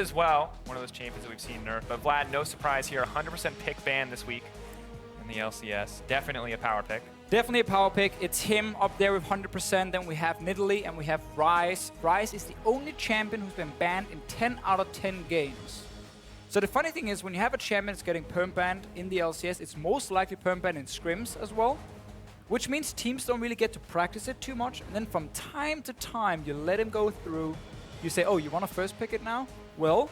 as well, one of those champions that we've seen nerf. But Vlad, no surprise here, 100% pick ban this week in the LCS. Definitely a power pick. Definitely a power pick. It's him up there with 100%. Then we have Nidalee and we have Ryze. Ryze is the only champion who's been banned in 10 out of 10 games. So the funny thing is, when you have a champion that's getting perm-banned in the LCS, it's most likely perm-banned in scrims as well, which means teams don't really get to practice it too much. And then from time to time, you let him go through. You say, oh, you want to first pick it now? Well,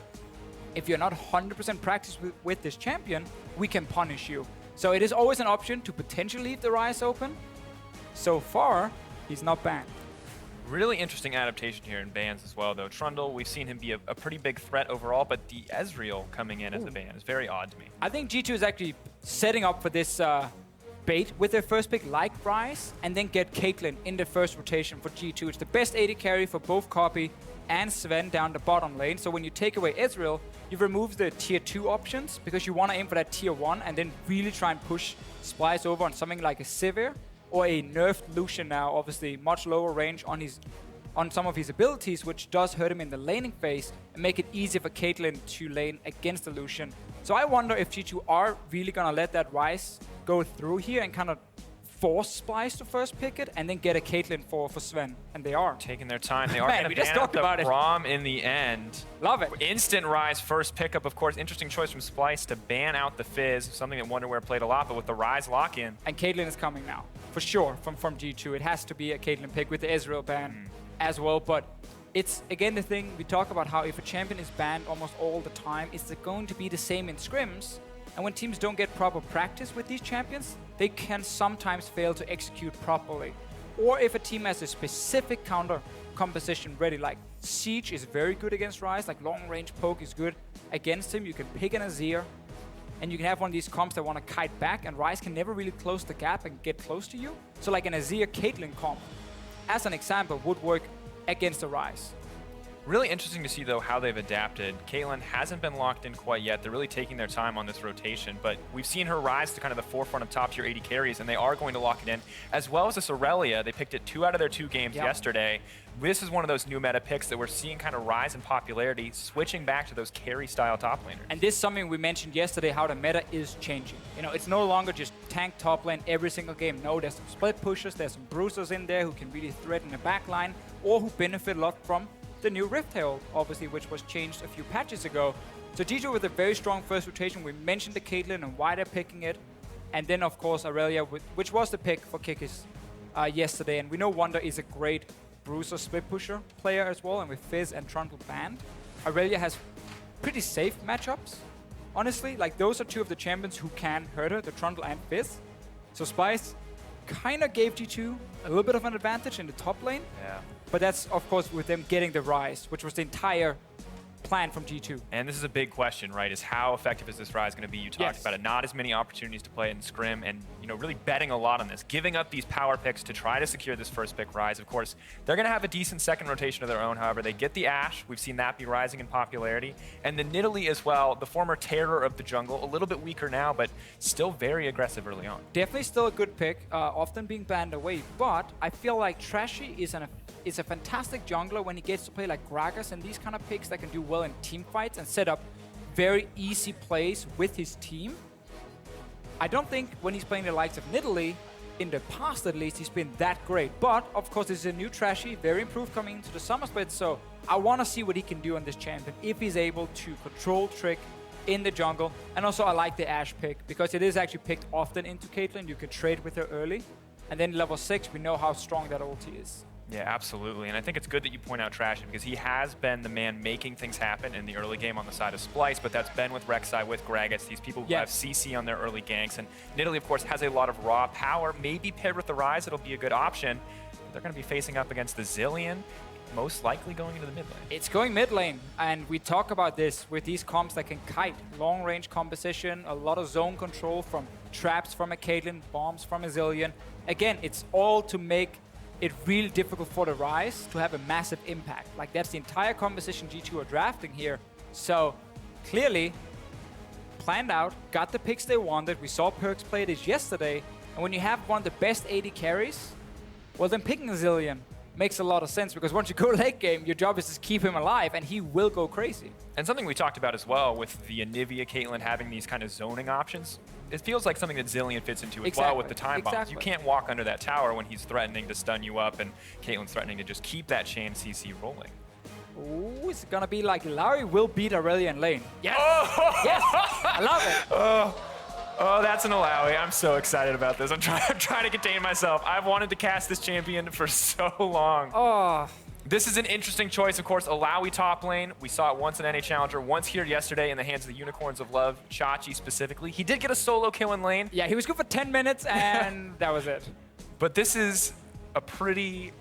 if you're not 100% practiced with this champion, we can punish you. So it is always an option to potentially leave the Ryze open. So far, he's not banned. Really interesting adaptation here in bans as well, though. Trundle, we've seen him be a pretty big threat overall, but the Ezreal coming in as a ban is very odd to me. I think G2 is actually setting up for this bait with their first pick like Ryze, and then get Caitlyn in the first rotation for G2. It's the best AD carry for both Kobbe and Zven down the bottom lane. So when you take away Ezreal, you remove the tier 2 options because you want to aim for that tier 1 and then really try and push Splyce over on something like a Sivir or a nerfed Lucian now, obviously much lower range on some of his abilities, which does hurt him in the laning phase and make it easier for Caitlyn to lane against the Lucian. So I wonder if G2 are really going to let that Ryze go through here and kind of force Splyce to first pick it and then get a Caitlyn for Zven. And they are. Taking their time. They are going to ban out the Braum in the end. Love it. Instant Ryze first pickup, of course. Interesting choice from Splyce to ban out the Fizz, something that Wonderware played a lot, but with the Ryze lock-in. And Caitlyn is coming now, for sure, from G2. It has to be a Caitlyn pick with the Ezreal ban as well. But it's, again, the thing we talk about, how if a champion is banned almost all the time, it's going to be the same in scrims. And when teams don't get proper practice with these champions, they can sometimes fail to execute properly. Or if a team has a specific counter composition ready, like Siege is very good against Ryze, like long range poke is good against him. You can pick an Azir, and you can have one of these comps that want to kite back, and Ryze can never really close the gap and get close to you. So like an Azir Caitlyn comp, as an example, would work against the Ryze. Really interesting to see, though, how they've adapted. Caitlyn hasn't been locked in quite yet. They're really taking their time on this rotation, but we've seen her rise to kind of the forefront of top-tier AD carries, and they are going to lock it in, as well as this Irelia. They picked it 2 out of their 2 games yesterday. This is one of those new meta picks that we're seeing kind of rise in popularity, switching back to those carry-style top laners. And this is something we mentioned yesterday, how the meta is changing. You know, it's no longer just tank top lane every single game. No, there's some split pushers, there's some bruisers in there who can really threaten the back line, or who benefit a lot from the new Rift Herald, obviously, which was changed a few patches ago. So G2 with a very strong first rotation. We mentioned the Caitlyn and why they're picking it. And then, of course, Irelia, which was the pick for Kikis yesterday. And we know Wunder is a great bruiser split pusher player as well. And with Fizz and Trundle banned, Irelia has pretty safe matchups, honestly. Like, those are 2 of the champions who can hurt her, the Trundle and Fizz. So Splyce kind of gave G2 a little bit of an advantage in the top lane. Yeah. But that's, of course, with them getting the Ryze, which was the entire plan from G2. And this is a big question, right, is how effective is this Ryze going to be? You talked about it. Not as many opportunities to play it in scrim, and, you know, really betting a lot on this. Giving up these power picks to try to secure this first pick Ryze. Of course, they're going to have a decent second rotation of their own. However, they get the Ashe. We've seen that be rising in popularity. And the Nidalee as well, the former terror of the jungle. A little bit weaker now, but still very aggressive early on. Definitely still a good pick, often being banned away. But I feel like Trashy is a fantastic jungler when he gets to play like Gragas and these kind of picks that can do well in team fights and set up very easy plays with his team. I don't think when he's playing the likes of Nidalee, in the past at least, he's been that great. But, of course, this is a new Trashy, very improved coming into the Summer Split, so I want to see what he can do on this champion if he's able to control Trick in the jungle. And also, I like the Ashe pick because it is actually picked often into Caitlyn. You could trade with her early. And then level 6, we know how strong that ulti is. Yeah, absolutely. And I think it's good that you point out Trashy because he has been the man making things happen in the early game on the side of Splyce, but that's been with Rek'Sai, with Gragas, these people who have CC on their early ganks. And Nidalee, of course, has a lot of raw power. Maybe paired with the Ryze, it'll be a good option. They're going to be facing up against the Zilean, most likely going into the mid lane. It's going mid lane, and we talk about this with these comps that can kite. Long range composition, a lot of zone control from traps from a Caitlyn, bombs from a Zilean. Again, it's all to make it really difficult for the Ryze to have a massive impact. Like, that's the entire composition G2 are drafting here. So, clearly, planned out, got the picks they wanted. We saw PerkZ play this yesterday. And when you have one of the best AD carries, well, then picking a Zilean makes a lot of sense because once you go late game, your job is to keep him alive and he will go crazy. And something we talked about as well with the Anivia Caitlyn having these kind of zoning options, it feels like something that Zilean fits into as well with the time bombs. You can't walk under that tower when he's threatening to stun you up and Caitlyn's threatening to just keep that chain CC rolling. Ooh, it's gonna be like Illaoi will beat Irelia in lane. Yes! Oh! Yes! I love it! Oh, that's an Illaoi. I'm so excited about this. I'm trying to contain myself. I've wanted to cast this champion for so long. Oh. This is an interesting choice, of course. Illaoi top lane. We saw it once in NA Challenger, once here yesterday in the hands of the Unicorns of Love, Trashy specifically. He did get a solo kill in lane. Yeah, he was good for 10 minutes and that was it. But this is a pretty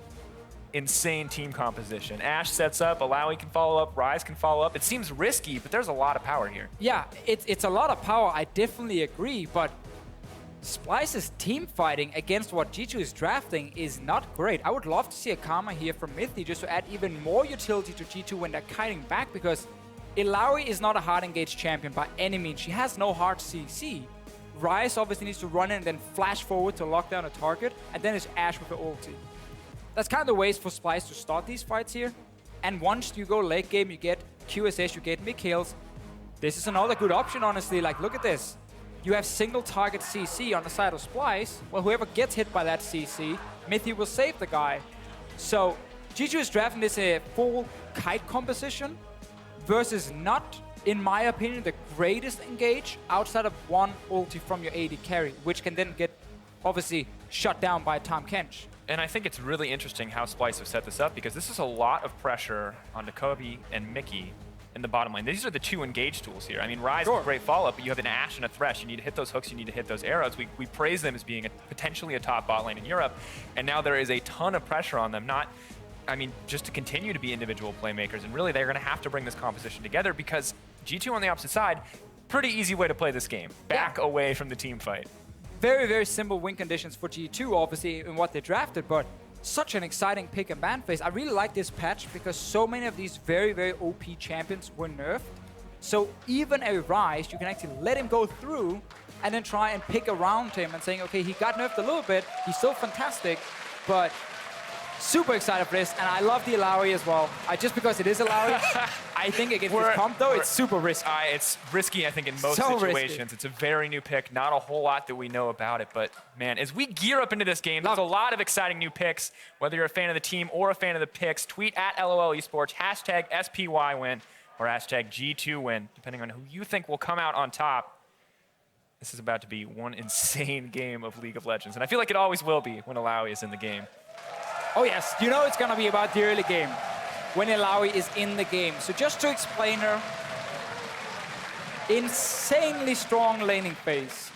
insane team composition. Ashe sets up, Illaoi can follow up, Ryze can follow up. It seems risky, but there's a lot of power here. Yeah, it's a lot of power, I definitely agree, but Splyce's team fighting against what G2 is drafting is not great. I would love to see a Karma here from Mithy just to add even more utility to G2 when they're kiting back, because Illaoi is not a hard engaged champion by any means. She has no hard CC. Ryze obviously needs to run in and then flash forward to lock down a target, and then it's Ashe with the ulti. That's kind of the ways for Splyce to start these fights here. And once you go late game, you get QSS, you get Mikyx. This is another good option, honestly. Like, look at this. You have single target CC on the side of Splyce. Well, whoever gets hit by that CC, Mithy will save the guy. So G2 is drafting this a full kite composition versus not, in my opinion, the greatest engage outside of one ulti from your AD carry, which can then get obviously shut down by Tahm Kench. And I think it's really interesting how Splyce have set this up, because this is a lot of pressure onto Kobbe and Mikyx in the bottom lane. These are the two engage tools here. I mean, Ryze is a great follow-up, but you have an Ashe and a Thresh. You need to hit those hooks, you need to hit those arrows. We praise them as being potentially a top bot lane in Europe, and now there is a ton of pressure on them, just to continue to be individual playmakers, and really they're going to have to bring this composition together, because G2 on the opposite side, pretty easy way to play this game. Back away from the team fight. Very, very simple win conditions for G2, obviously, in what they drafted, but such an exciting pick and ban phase. I really like this patch because so many of these very, very OP champions were nerfed. So even a Ryze, you can actually let him go through and then try and pick around him and saying, okay, he got nerfed a little bit, he's still fantastic, but super excited for this, and I love the Illaoi as well. Just because it is Illaoi, I think against this comp, though, it's super risky. It's risky, I think, in most situations. Risky. It's a very new pick, not a whole lot that we know about it, but man, as we gear up into this game, there's a lot of exciting new picks. Whether you're a fan of the team or a fan of the picks, tweet at LOL Esports, hashtag SPYWin, or hashtag G2Win, depending on who you think will come out on top. This is about to be one insane game of League of Legends, and I feel like it always will be when Illaoi is in the game. Oh yes, you know it's gonna be about the early game when Illaoi is in the game. So just to explain her, insanely strong laning phase,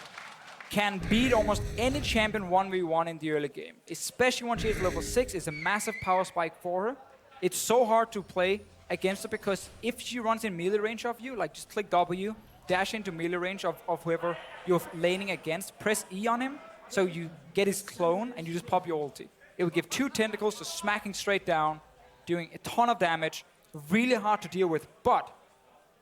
can beat almost any champion 1v1 in the early game. Especially when she is level 6, it's a massive power spike for her. It's so hard to play against her because if she runs in melee range of you, like just click W, dash into melee range of whoever you're laning against, press E on him, so you get his clone and you just pop your ulti. It will give 2 tentacles to smacking straight down, doing a ton of damage, really hard to deal with, but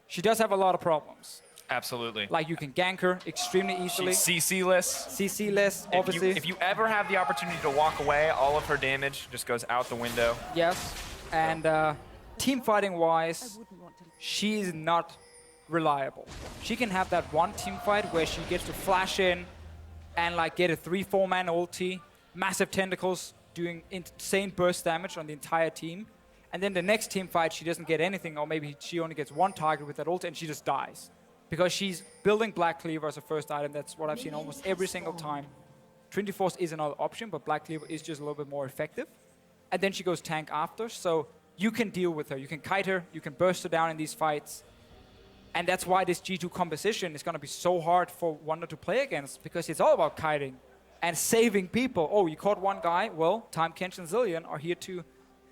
she does have a lot of problems. Absolutely. Like you can gank her extremely easily. She's CC-less. CC-less, obviously. If you ever have the opportunity to walk away, all of her damage just goes out the window. Yes, and team fighting-wise, she is not reliable. She can have that one team fight where she gets to flash in and like get a 3-4-man ulti, massive tentacles, doing insane burst damage on the entire team. And then the next team fight, she doesn't get anything, or maybe she only gets one target with that ult and she just dies. Because she's building Black Cleaver as a first item. That's what I've seen almost every single time. Trinity Force is another option, but Black Cleaver is just a little bit more effective. And then she goes tank after, so you can deal with her. You can kite her, you can burst her down in these fights. And that's why this G2 composition is going to be so hard for Wunder to play against, because it's all about kiting and saving people. Oh, you caught one guy? Well, Tahm Kench and Zilean are here to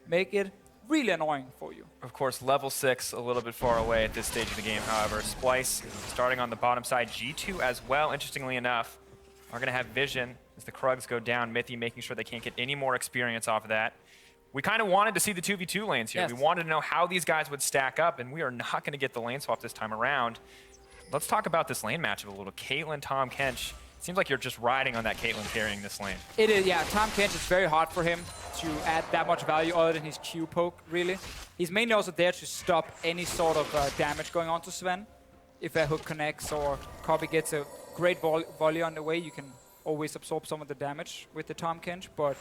make it really annoying for you. Of course, level 6 a little bit far away at this stage of the game, however. Splyce starting on the bottom side. G2 as well, interestingly enough, are going to have vision as the Krugs go down. Mithy making sure they can't get any more experience off of that. We kind of wanted to see the 2v2 lanes here. Yes. We wanted to know how these guys would stack up, and we are not going to get the lane swap this time around. Let's talk about this lane matchup a little. Caitlyn, Tahm Kench. Seems like you're just riding on that Caitlyn carrying this lane. It is, yeah. Tahm Kench, it's very hard for him to add that much value other than his Q poke, really. He's mainly also there to stop any sort of damage going on to Zven. If a hook connects or Kobbe gets a great volley on the way, you can always absorb some of the damage with the Tahm Kench. But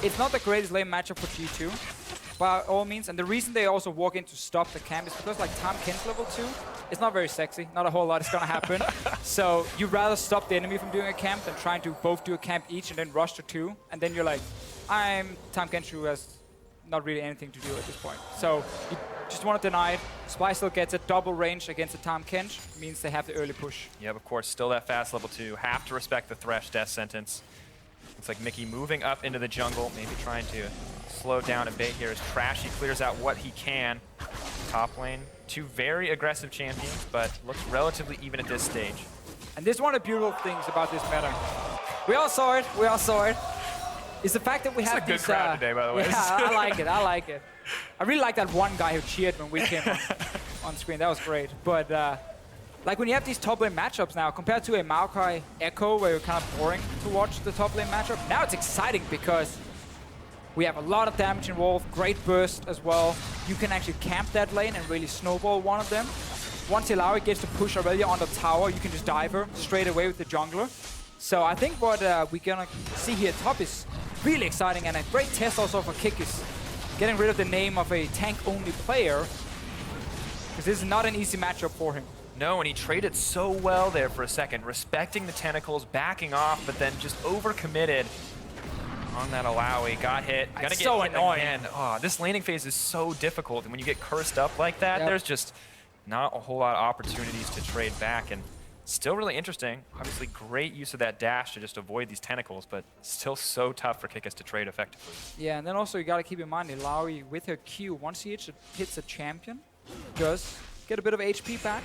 it's not the greatest lane matchup for G2, by all means. And the reason they also walk in to stop the camp is because like Tahm Kench level 2, it's not very sexy. Not a whole lot is going to happen. So you'd rather stop the enemy from doing a camp than trying to both do a camp each and then rush to 2. And then you're like, I'm Tahm Kench who has not really anything to do at this point. So you just want to deny it. Splyce still gets a double range against the Tahm Kench. Means they have the early push. Yep, of course, still that fast level 2. Have to respect the Thresh death sentence. Looks like Mithy moving up into the jungle, maybe trying to slow down a bit here as Trashy clears out what he can. Top lane, 2 very aggressive champions, but looks relatively even at this stage. And this is one of the beautiful things about this meta. We all saw it. We all saw it. It's the fact that we have these... It's a good crowd today, by the way. Yeah, I like it. I like it. I really like that one guy who cheered when we came on screen. That was great. But like when you have these top lane matchups now, compared to a Maokai Echo, where you're kind of boring to watch the top lane matchup, now it's exciting because we have a lot of damage involved, great burst as well. You can actually camp that lane and really snowball one of them. Once Illaoi gets to push Irelia on the tower, you can just dive her straight away with the jungler. So I think what we're gonna see here top is really exciting and a great test also for Kikis. Getting rid of the name of a tank-only player, because this is not an easy matchup for him. No, and he traded so well there for a second, respecting the tentacles, backing off, but then just overcommitted on that Illaoi. Got hit. Gotta get so hit annoying. Again. Oh, this laning phase is so difficult, and when you get cursed up like that, there's just not a whole lot of opportunities to trade back. And still really interesting. Obviously, great use of that dash to just avoid these tentacles, but still so tough for Kikis to trade effectively. Yeah, and then also you got to keep in mind Illaoi with her Q, once he hits a champion, does get a bit of HP back.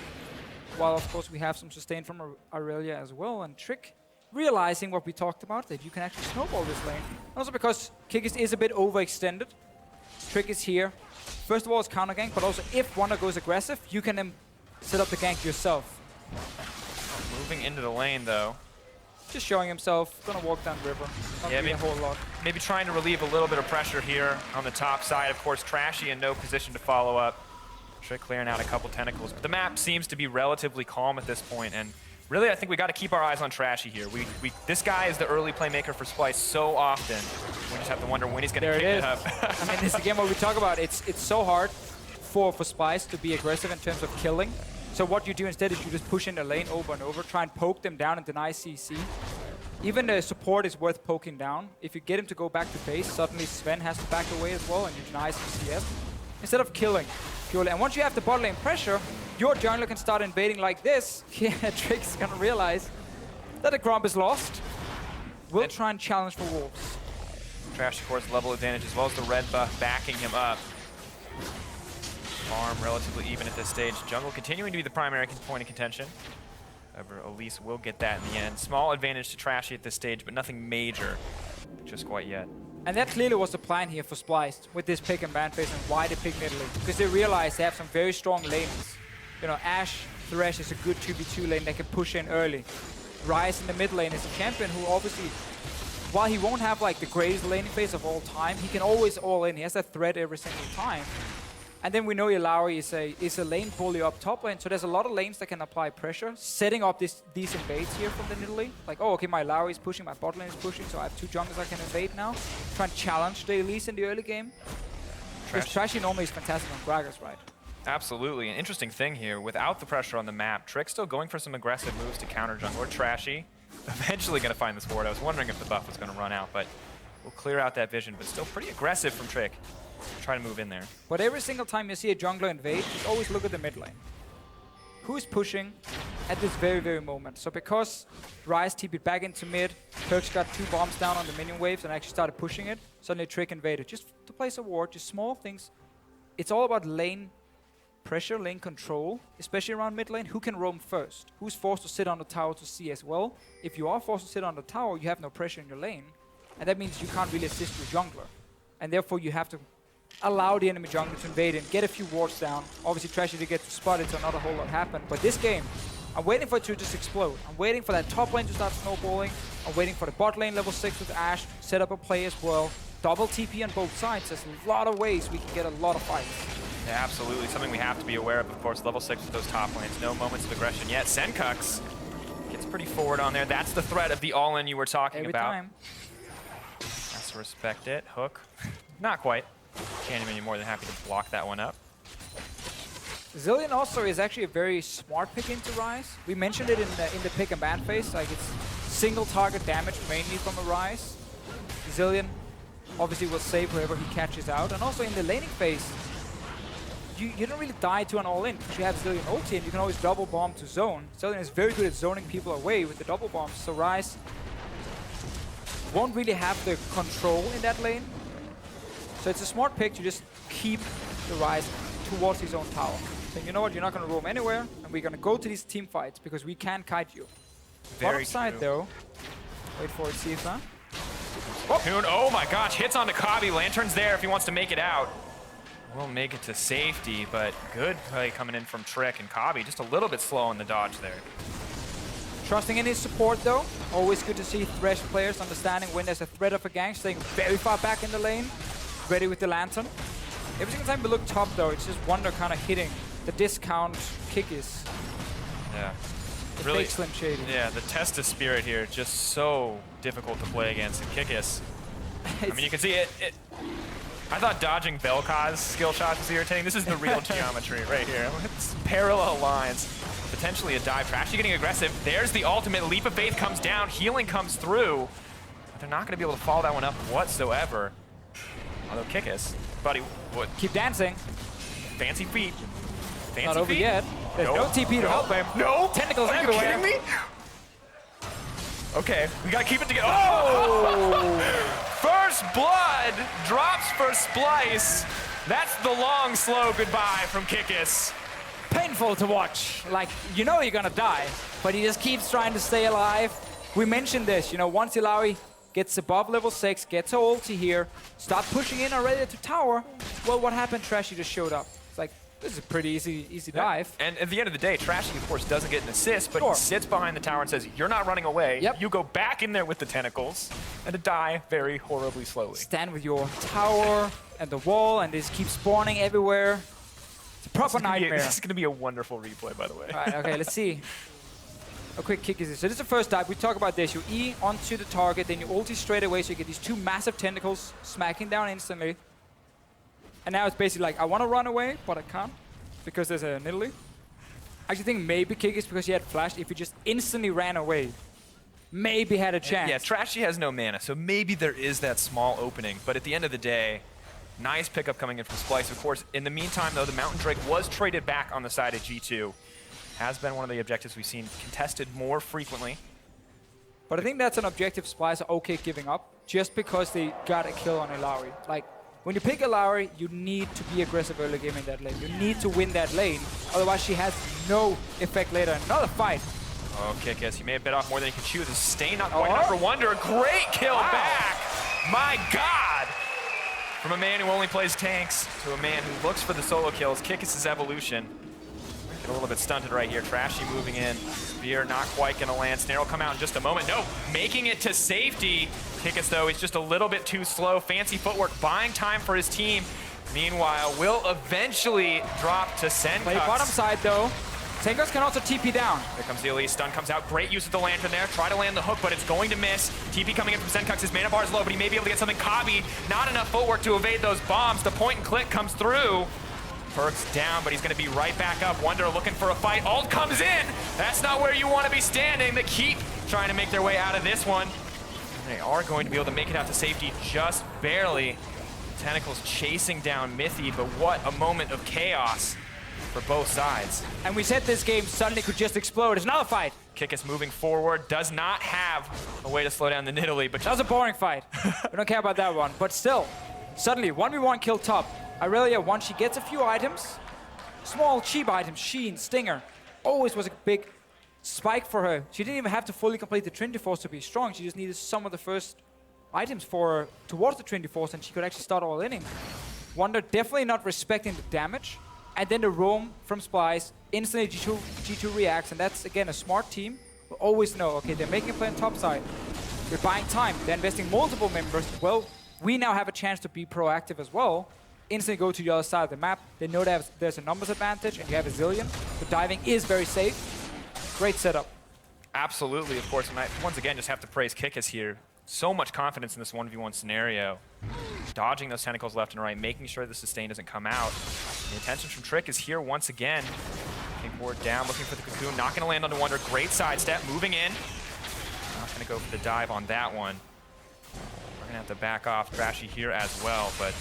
While of course we have some sustain from Irelia as well, and Trick realizing what we talked about, that you can actually snowball this lane. Also because Kikis is a bit overextended. Trick is here. First of all, it's counter gank, but also if Wunder goes aggressive, you can then set up the gank yourself. Moving into the lane, though. Just showing himself, gonna walk down river. Not really a whole lot. Maybe trying to relieve a little bit of pressure here on the top side. Of course, Trashy in no position to follow up. Trick clearing out a couple tentacles. But the map seems to be relatively calm at this point, and really, I think we got to keep our eyes on Trashy here. This guy is the early playmaker for Splyce so often. We just have to wonder when he's going to pick it up. I mean, this is again what we talk about. It's so hard for Splyce to be aggressive in terms of killing. So what you do instead is you just push in the lane over and over, try and poke them down and deny CC. Even the support is worth poking down. If you get him to go back to base, suddenly Zven has to back away as well, and you deny CCS. Instead of killing purely. And once you have the bot lane pressure, your jungler can start invading like this. Yeah, Trick's gonna realize that the Gromp is lost. We'll try and challenge for Wolves. Trash, of course, level advantage as well as the red buff backing him up. Farm relatively even at this stage. Jungle continuing to be the primary point of contention. However, Elise will get that in the end. Small advantage to Trashy at this stage, but nothing major just quite yet. And that clearly was the plan here for Splyce with this pick and ban phase and why they picked Nidalee. Because they realized they have some very strong lanes. You know, Ashe, Thresh is a good 2v2 lane that can push in early. Ryze in the mid lane is a champion who obviously, while he won't have like the greatest laning phase of all time, he can always all in. He has that threat every single time. And then we know Illaoi is a lane bully up top lane, so there's a lot of lanes that can apply pressure, setting up these invades here from the Nidalee. Like, oh, okay, my Illaoi is pushing, my bot lane is pushing, so I have 2 junglers I can invade now. Try and challenge the Elise in the early game. Because Trashy normally is fantastic on Gragas, right? Absolutely. An interesting thing here, without the pressure on the map, Trick still going for some aggressive moves to counter jungle. Or Trashy eventually going to find this ward. I was wondering if the buff was going to run out, but we'll clear out that vision. But still pretty aggressive from Trick. Try to move in there. But every single time you see a jungler invade, just always look at the mid lane. Who's pushing at this very, very moment? So because Ryze TP'd back into mid, PerkZ got 2 bombs down on the minion waves and actually started pushing it, suddenly Trick invaded. Just to place a ward, just small things. It's all about lane pressure, lane control, especially around mid lane. Who can roam first? Who's forced to sit on the tower to see as well? If you are forced to sit on the tower, you have no pressure in your lane. And that means you can't really assist your jungler. And therefore you have to allow the enemy jungler to invade and get a few wards down. Obviously Trashy to get to spot it, so not a whole lot happened. But this game, I'm waiting for it to just explode. I'm waiting for that top lane to start snowballing. I'm waiting for the bot lane level 6 with Ashe, set up a play as well. Double TP on both sides. There's a lot of ways we can get a lot of fights. Yeah, absolutely. Something we have to be aware of course, level 6 with those top lanes. No moments of aggression yet. Sencux gets pretty forward on there. That's the threat of the all-in you were talking Every about. time. Has to respect it. Hook. Not quite. Candyman, you're more than happy to block that one up. Zilean also is actually a very smart pick into Ryze. We mentioned it in the pick and ban phase. Like, it's single target damage mainly from a Ryze. Zilean obviously will save whoever he catches out. And also in the laning phase, you don't really die to an all-in because you have Zilean ulti and you can always double bomb to zone. Zilean is very good at zoning people away with the double bombs. So Ryze won't really have the control in that lane. So it's a smart pick to just keep the Ryze towards his own tower. Saying, you know what, you're not going to roam anywhere, and we're going to go to these team fights because we can kite you. Bottom side though, wait for it, Tsepha. Oh my gosh, hits onto Kobbe. Lantern's there if he wants to make it out. We'll make it to safety, but good play coming in from Trick, and Kobbe just a little bit slow on the dodge there. Trusting in his support though. Always good to see Thresh players understanding when there's a threat of a gank, staying very far back in the lane, ready with the Lantern. Every single time we look top though, it's just Wunder kind of hitting the discount Kikis. Yeah. The Really, fake Slim Shady. yeah, the test of spirit here, just so difficult to play against. And Kikis, I mean, you can see it. I thought dodging Vel'Koz's skill shots was irritating. This is the real geometry right here. It's parallel lines. Potentially a dive. Trashy getting aggressive. There's the ultimate. Leap of Faith comes down. Healing comes through. But they're not going to be able to follow that one up whatsoever. Although Kikis, buddy, would Keep dancing. fancy feet. Fancy Not over feet. yet. There's no TP to help him. No. Tentacles Are you everywhere. kidding me? Okay, we gotta keep it together. Oh! First blood drops for Splyce. That's the long, slow goodbye from Kikis. Painful to watch. Like, you know you're gonna die, but he just keeps trying to stay alive. We mentioned this, you know, once Illaoi gets above level 6, gets her ulti here, start pushing in already to tower. Well, what happened? Trashy just showed up. It's like, this is a pretty easy dive. And at the end of the day, Trashy, of course, doesn't get an assist, but Sure. he sits behind the tower and says, you're not running away. Yep. You go back in there with the tentacles and to die very horribly slowly. Stand with your tower and the wall and just keep spawning everywhere. It's a proper nightmare. This is going to be a wonderful replay, by the way. Right, okay, let's see. A quick kick is this. So this is the first dive. We talk about this. You E onto the target, then you ulti straight away, so you get these two massive tentacles smacking down instantly. And now it's basically like, I want to run away, but I can't because there's a Nidalee. I actually think maybe Kikis, because he had flashed, if he just instantly ran away, maybe had a chance. Yeah, Trashy has no mana, so maybe there is that small opening. But at the end of the day, nice pickup coming in from Splyce. Of course, in the meantime, though, the Mountain Drake was traded back on the side of G2. Has been one of the objectives we've seen contested more frequently. But I think that's an objective Splyce are okay giving up, just because they got a kill on Illaoi. Like, when you pick Illaoi, you need to be aggressive early game in that lane. You need to win that lane, otherwise she has no effect later. Another fight. Oh, Kikis, he may have bit off more than he could chew. The stay not quite enough for Wunder. Great kill back! My God! From a man who only plays tanks to a man who looks for the solo kills, Kikis' evolution. Get a little bit stunted right here. Trashy moving in. Spear not quite gonna land. Snare will come out in just a moment. No, making it to safety. Kikis, though, he's just a little bit too slow. Fancy footwork, buying time for his team. Meanwhile, will eventually drop to Sencux. Play bottom side, though. Sencux can also TP down. Here comes the Elite. Stun comes out. Great use of the Lantern there. Try to land the hook, but it's going to miss. TP coming in from Sencux. His mana bar is low, but he may be able to get something. Kobbe, not enough footwork to evade those bombs. The point and click comes through. PerkZ down, but he's going to be right back up. Wunder looking for a fight. Ult comes in. That's not where you want to be standing. The Keep trying to make their way out of this one. And they are going to be able to make it out to safety just barely. Tentacles chasing down Mithy, but what a moment of chaos for both sides. And we said this game suddenly could just explode. It's another fight. Kikis moving forward, does not have a way to slow down the Nidalee, but That was a boring fight. We don't care about that one. But still, suddenly 1v1 kill top. Irelia, once she gets a few items, small cheap items, Sheen, Stinger, always was a big spike for her. She didn't even have to fully complete the Trinity Force to be strong. She just needed some of the first items for her towards the Trinity Force, and she could actually start all inning. Wunder definitely not respecting the damage. And then the roam from Splyce, instantly G2 reacts, and that's, again, a smart team. Will always know, okay, they're making a play on top side. We're buying time. They're investing multiple members. Well, we now have a chance to be proactive as well. Instantly go to the other side of the map. They know that there's a numbers advantage, and you have a Zilean. So diving is very safe. Great setup. Absolutely, of course. And I, once again, just have to praise Kikis here. So much confidence in this 1v1 scenario. Dodging those tentacles left and right, making sure the sustain doesn't come out. And the attention from Trick is here once again. King board down, looking for the cocoon. Not going to land on the Wunder. Great sidestep, moving in. Not going to go for the dive on that one. We're going to have to back off Trashy here as well, but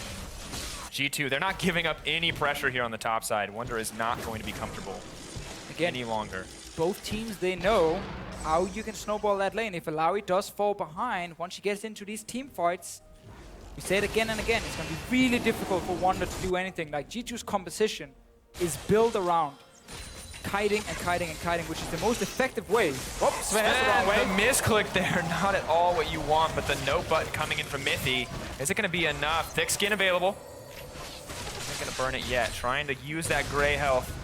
G2, they're not giving up any pressure here on the top side. Wunder is not going to be comfortable any longer. Both teams, they know how you can snowball that lane. If Illaoi does fall behind, once she gets into these team fights, we say it again and again, it's going to be really difficult for Wunder to do anything. Like, G2's composition is built around kiting and kiting and kiting, which is the most effective way. Oops, Sven, that's the wrong way. The misclick there, not at all what you want, but the note button coming in from Mithy. Is it going to be enough? Thick skin available. Not going to burn it yet. Trying to use that gray health.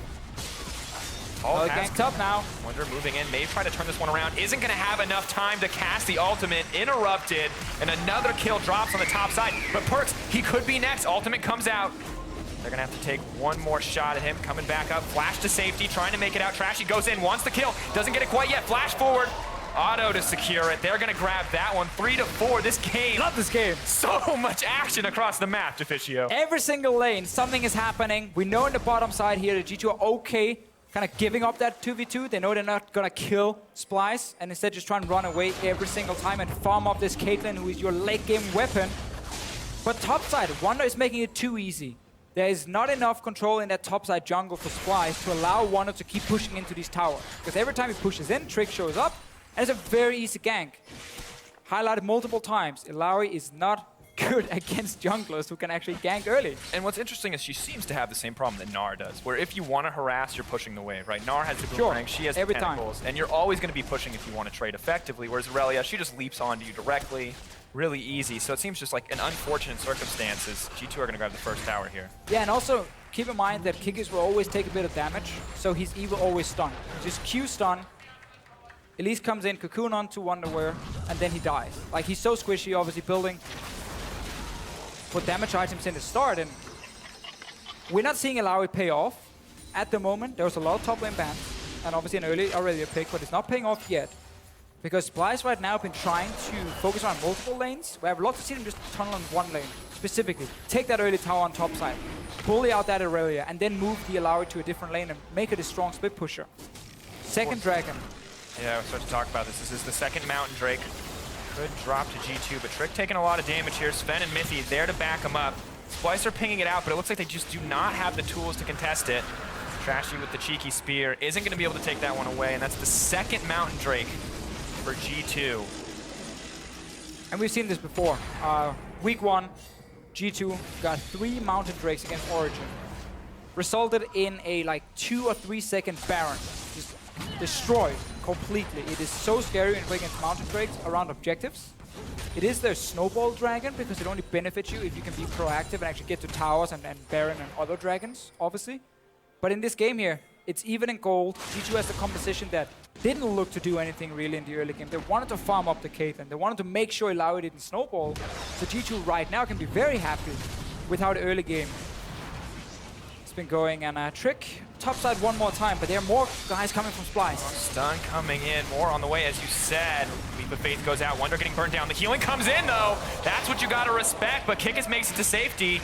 Oh, ganked up now. Wunder moving in, may try to turn this one around. Isn't going to have enough time to cast the ultimate. Interrupted, and another kill drops on the top side. But PerkZ, he could be next. Ultimate comes out. They're going to have to take one more shot at him. Coming back up, flash to safety, trying to make it out. Trashy goes in, wants the kill. Doesn't get it quite yet. Flash forward. Auto to secure it. They're going to grab that one. 3-4. This game. Love this game. So much action across the map, Deficio. Every single lane, something is happening. We know in the bottom side here that G2 are okay kind of giving up that 2v2. They know they're not going to kill Splyce, and instead just try and run away every single time and farm up this Caitlyn, who is your late game weapon. But topside, Wunder is making it too easy. There is not enough control in that topside jungle for Splyce to allow Wunder to keep pushing into these towers. Because every time he pushes in, Trick shows up, and it's a very easy gank. Highlighted multiple times, Illaoi is not good against junglers who can actually gank early. And what's interesting is she seems to have the same problem that Gnar does, where if you want to harass, you're pushing the wave, right? Gnar has the boomerang, she has the tentacles, and you're always going to be pushing if you want to trade effectively, whereas Irelia, she just leaps onto you directly, really easy. So it seems just like an unfortunate circumstances. G2 are going to grab the first tower here. Yeah, and also keep in mind that Kikis will always take a bit of damage, so his E will always stun. Just Q stun, Elise comes in, cocoon onto Wonderwear, and then he dies. Like, he's so squishy, obviously building for damage items in the start, and we're not seeing Illaoi pay off at the moment. There was a lot of top lane bans, and obviously an early Irelia pick, but it's not paying off yet. Because Splyce right now have been trying to focus on multiple lanes. We have lots to see them just tunnel on one lane, specifically. Take that early tower on top side, bully out that Irelia, and then move the Illaoi to a different lane and make it a strong split pusher. Second dragon. Yeah, we're supposed to talk about this. This is the second Mountain Drake. Could drop to G2, but Trick taking a lot of damage here. Zven and Mithy there to back him up. Splyce are pinging it out, but it looks like they just do not have the tools to contest it. Trashy with the cheeky spear isn't going to be able to take that one away, and that's the second Mountain Drake for G2. And we've seen this before. Week 1, G2 got 3 Mountain Drakes against Origin. Resulted in a like 2 or 3 second Baron. Just destroyed completely. It is so scary when you play against Mountain Drakes around objectives. It is their Snowball Dragon because it only benefits you if you can be proactive and actually get to towers and Baron and other dragons, obviously. But in this game here, it's even in gold. G2 has the composition that didn't look to do anything really in the early game. They wanted to farm up the Caitlyn. They wanted to make sure Illaoi didn't snowball. So G2 right now can be very happy with how the early game has been going. And Trick, topside one more time, but there are more guys coming from Splyce. Stun coming in, more on the way, as you said. Leap of Faith goes out, Wunder getting burned down. The healing comes in, though. That's what you gotta respect, but Kikis makes it to safety.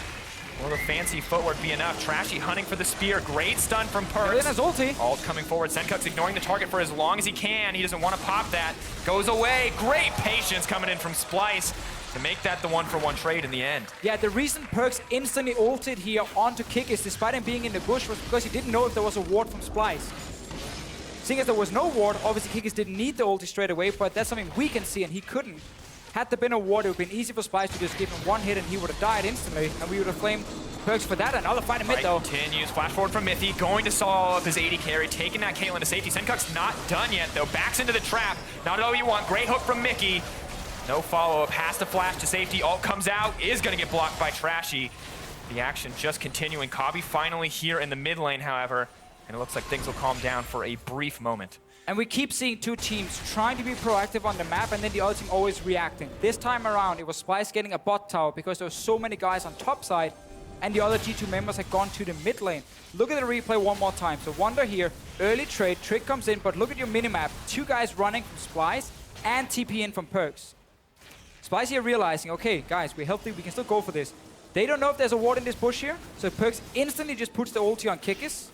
Will the fancy footwork be enough? Trashy hunting for the spear. Great stun from PerkZ. His ulti. Ult coming forward. Sencux ignoring the target for as long as he can. He doesn't want to pop that. Goes away. Great patience coming in from Splyce to make that the one-for-one trade in the end. Yeah, the reason PerkZ instantly ulted here onto Kikis, despite him being in the bush, was because he didn't know if there was a ward from Splyce. Seeing as there was no ward, obviously Kikis didn't need the ulti straight away, but that's something we can see, and he couldn't. Had there been a ward, it would have been easy for Splyce to just give him one hit and he would have died instantly, and we would have flamed PerkZ for that. Another fight in mid, though. Continues. Flash forward from Mithy, going to solve his AD carry, taking that Caitlyn to safety. Sencux not done yet, though. Backs into the trap. Not all you want. Great hook from Mikyx. No follow-up. Has to flash to safety. Ult comes out. Is going to get blocked by Trashy. The action just continuing. Kobbe finally here in the mid lane, however. And it looks like things will calm down for a brief moment. And we keep seeing two teams trying to be proactive on the map, and then the other team always reacting. This time around, it was Splyce getting a bot tower because there were so many guys on top side, and the other G2 members had gone to the mid lane. Look at the replay one more time. So Wunder here, early trade, Trick comes in, but look at your minimap. Two guys running from Splyce and TP in from PerkZ. Splyce here realizing, okay, guys, we're healthy, we can still go for this. They don't know if there's a ward in this bush here, so PerkZ instantly just puts the ulti on Kikis,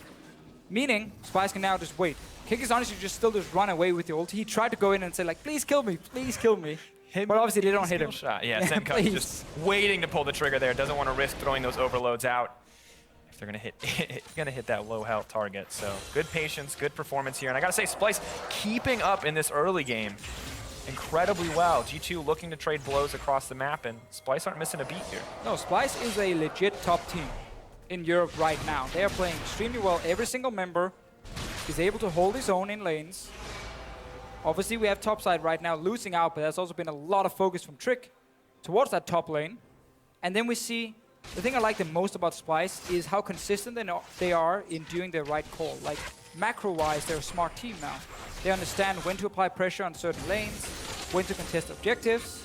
meaning Splyce can now just wait. Kikis honestly just still just run away with the ulti. He tried to go in and say like, please kill me, please kill me. But obviously they don't hit him. Shot. Yeah, Sencux just waiting to pull the trigger there. Doesn't want to risk throwing those overloads out if they're gonna hit that low health target. So good patience, good performance here. And I gotta say, Splyce keeping up in this early game incredibly well. G2 looking to trade blows across the map, and Splyce aren't missing a beat here. No, Splyce is a legit top team in Europe right now. They are playing extremely well. Every single member is able to hold his own in lanes. Obviously, we have topside right now losing out, but there's also been a lot of focus from Trick towards that top lane. And then we see, the thing I like the most about Splyce is how consistent they are in doing the right call. Like, macro-wise, they're a smart team now. They understand when to apply pressure on certain lanes, when to contest objectives.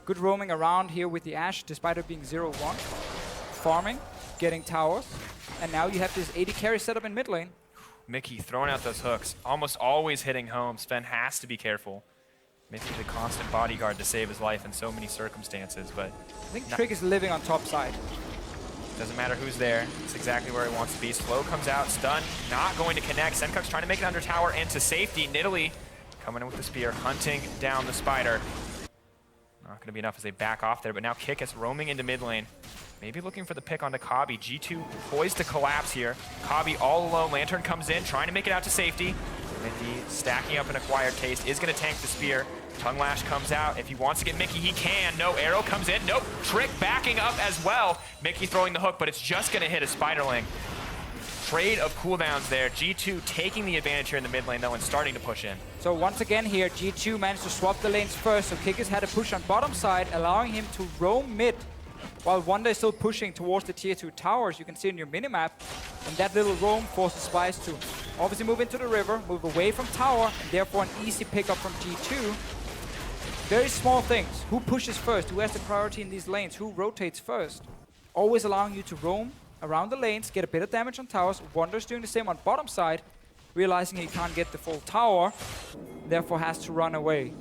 Good roaming around here with the Ashe, despite it being 0-1. Farming, getting towers. And now you have this AD carry setup in mid lane. Mithy throwing out those hooks, almost always hitting home. Zven has to be careful. Mithy the constant bodyguard to save his life in so many circumstances, but I think Trick is living on top side. Doesn't matter who's there. It's exactly where he wants to be. Slow comes out, stun, not going to connect. Sencux trying to make it under tower and to safety. Nidalee coming in with the spear, hunting down the spider. Not going to be enough as they back off there, but now Kikis roaming into mid lane. Maybe looking for the pick onto Kobbe. G2 poised to collapse here. Kobbe all alone. Lantern comes in, trying to make it out to safety. Mithy stacking up an acquired taste, is going to tank the spear. Tongue Lash comes out. If he wants to get Mithy, he can. No, arrow comes in. Nope, Trick backing up as well. Mithy throwing the hook, but it's just going to hit a Spiderling. Trade of cooldowns there. G2 taking the advantage here in the mid lane, though, and starting to push in. So once again here, G2 managed to swap the lanes first, so Kikis had a push on bottom side, allowing him to roam mid, while Wunder is still pushing towards the tier 2 towers. You can see in your minimap, and that little roam forces Splyce to obviously move into the river, move away from tower, and therefore an easy pickup from G2. Very small things. Who pushes first? Who has the priority in these lanes? Who rotates first? Always allowing you to roam around the lanes, get a bit of damage on towers. Wunder's doing the same on bottom side, realizing he can't get the full tower, therefore has to run away.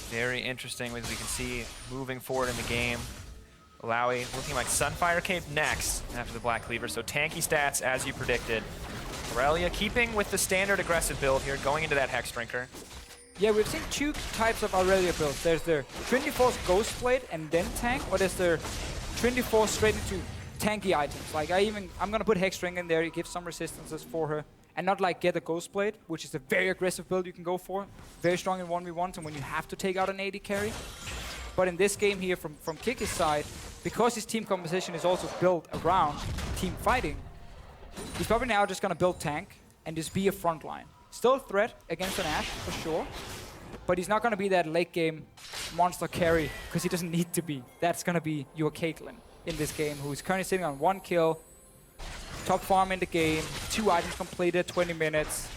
Very interesting, as we can see, moving forward in the game. Illaoi looking like Sunfire Cape next after the Black Cleaver, so tanky stats as you predicted. Irelia keeping with the standard aggressive build here, going into that Hex Drinker. Yeah, we've seen two types of Irelia builds. There's the Trinity Force Ghost Blade and then tank, or there's the Trinity Force straight into tanky items. Like I'm gonna put Hex Drinker in there, it gives some resistances for her. And not like get a Ghost Blade, which is a very aggressive build you can go for. Very strong in 1v1s and when you have to take out an AD carry. But in this game here from Kikis' side, because his team composition is also built around team fighting, he's probably now just gonna build tank and just be a frontline. Still a threat against an Ashe, for sure. But he's not gonna be that late game monster carry, because he doesn't need to be. That's gonna be your Caitlyn in this game, who's currently sitting on 1 kill, top farm in the game, 2 items completed, 20 minutes.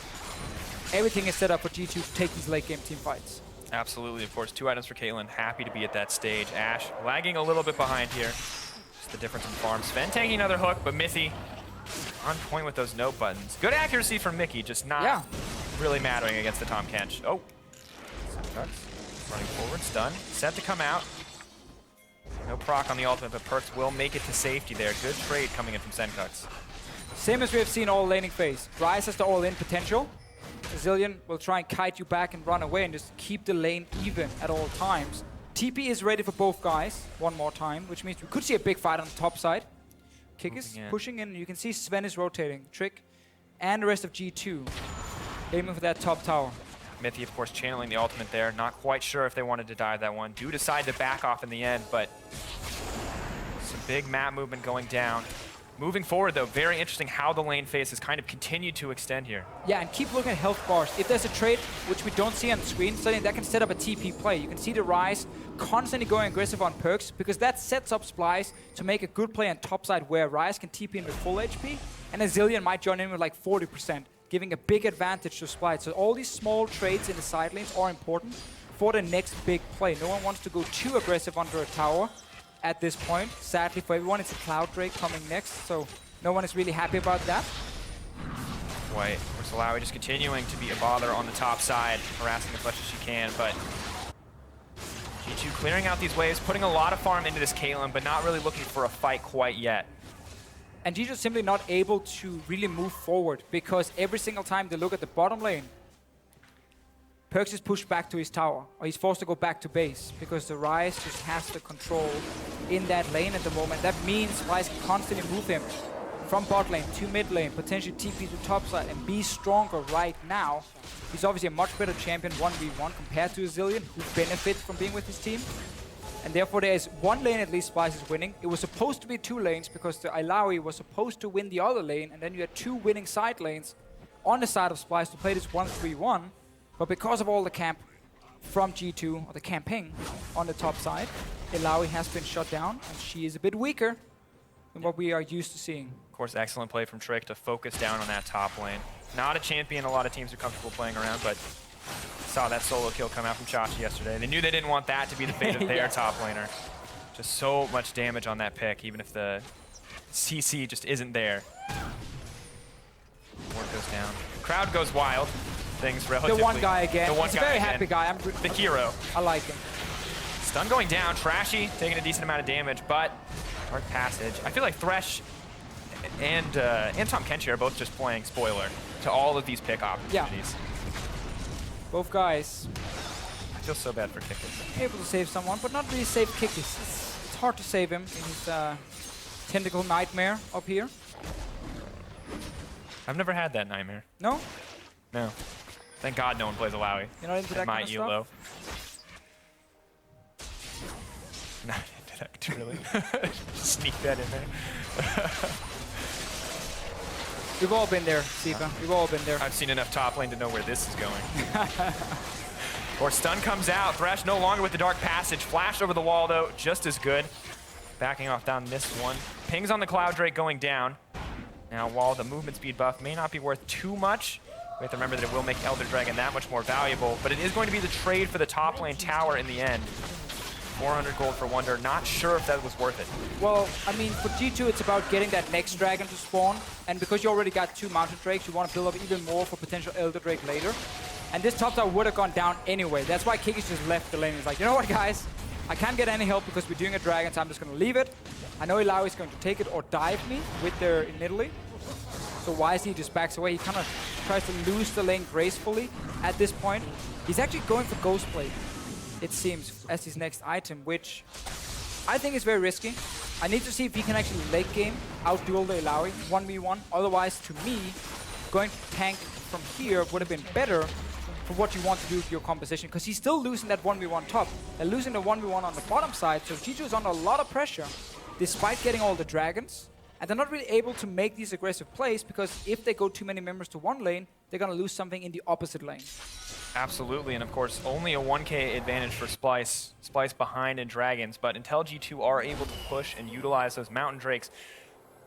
Everything is set up for G2 to take these late game team fights. Absolutely, of course. 2 items for Caitlyn. Happy to be at that stage. Ashe lagging a little bit behind here. Just the difference in farm. Zven taking another hook, but Mithy on point with those note buttons. Good accuracy from Mikyx, just not really mattering against the Tahm Kench. Oh, Sencux running forward, stun. Set to come out. No proc on the ultimate, but PerkZ will make it to safety there. Good trade coming in from Sencux. Same as we have seen all laning phase. Ryze has the all-in potential. Zilean will try and kite you back and run away and just keep the lane even at all times. TP is ready for both guys one more time, which means we could see a big fight on the top side. Kikis pushing in. You can see Zven is rotating. Trick and the rest of G2 aiming for that top tower. Mithy, of course, channeling the ultimate there. Not quite sure if they wanted to dive that one. Do decide to back off in the end, but some big map movement going down. Moving forward, though, very interesting how the lane phase has kind of continued to extend here. Yeah, and keep looking at health bars. If there's a trade, which we don't see on the screen, suddenly that can set up a TP play. You can see the Ryze constantly going aggressive on PerkZ, because that sets up Splyce to make a good play on top side where Ryze can TP into full HP, and a Zilean might join in with like 40%, giving a big advantage to Splyce. So all these small trades in the side lanes are important for the next big play. No one wants to go too aggressive under a tower at this point. Sadly for everyone, it's a Cloud Drake coming next, so no one is really happy about that. Boy, Illaoi just continuing to be a bother on the top side, harassing as much as she can, but G2 clearing out these waves, putting a lot of farm into this Caitlyn, but not really looking for a fight quite yet. And G2 simply not able to really move forward, because every single time they look at the bottom lane, PerkZ is pushed back to his tower, or he's forced to go back to base, because the Ryze just has the control in that lane at the moment. That means Splyce can constantly move him from bot lane to mid lane, potentially TP to top side, and be stronger right now. He's obviously a much better champion 1v1 compared to a Zilean, who benefits from being with his team. And therefore there is one lane at least Splyce is winning. It was supposed to be 2 lanes, because the Illaoi was supposed to win the other lane, and then you had 2 winning side lanes on the side of Splyce to play this 1-3-1. But because of all the camp from G2, or the camping on the top side, Illaoi has been shut down, and she is a bit weaker than what we are used to seeing. Of course, excellent play from Trick to focus down on that top lane. Not a champion a lot of teams are comfortable playing around, but saw that solo kill come out from Trashy yesterday. They knew they didn't want that to be the fate of their top laner. Just so much damage on that pick, even if the CC just isn't there. Ward goes down. Crowd goes wild. Things relatively... The one guy again. The one He's guy a very again. happy guy. The hero. I like him. Stun going down. Trashy taking a decent amount of damage, but Dark Passage. I feel like Thresh and Tahm Kench are both just playing spoiler to all of these pick opportunities. Yeah. Both guys. I feel so bad for Kikis. Able to save someone, but not really save Kikis. It's hard to save him in his tentacle nightmare up here. I've never had that nightmare. No? No. Thank God no one plays Illaoi. You're not into that kind of EulO. stuff? Not into that too really. Sneak that in there. We've all been there, Tsepha. We've all been there. I've seen enough top lane to know where this is going. Of course, stun comes out. Thresh no longer with the Dark Passage. Flash over the wall, though, just as good. Backing off down this one. Pings on the Cloud Drake going down. Now, while the movement speed buff may not be worth too much, we have to remember that it will make Elder Dragon that much more valuable, but it is going to be the trade for the top lane tower in the end. 400 gold for Wunder. Not sure if that was worth it. Well, I mean, for G2, it's about getting that next dragon to spawn. And because you already got 2 Mountain Drakes, you want to build up even more for potential Elder Drake later. And this top tower would have gone down anyway. That's why Kikis just left the lane. He's like, you know what, guys? I can't get any help because we're doing a dragon, so I'm just going to leave it. I know Illaoi is going to take it or dive me with their Nidalee. So wisely, he just backs away. He kind of tries to lose the lane gracefully at this point. He's actually going for Ghostblade, it seems, as his next item, which I think is very risky. I need to see if he can actually late game out-duel the Illaoi 1v1. Otherwise, to me, going to tank from here would have been better for what you want to do with your composition, because he's still losing that 1v1 top and losing the 1v1 on the bottom side. So G2 is under a lot of pressure, despite getting all the dragons. And they're not really able to make these aggressive plays, because if they go too many members to one lane, they're going to lose something in the opposite lane. Absolutely, and of course, only a 1k advantage for Splyce. Splyce behind in dragons, but until G2 are able to push and utilize those Mountain Drakes,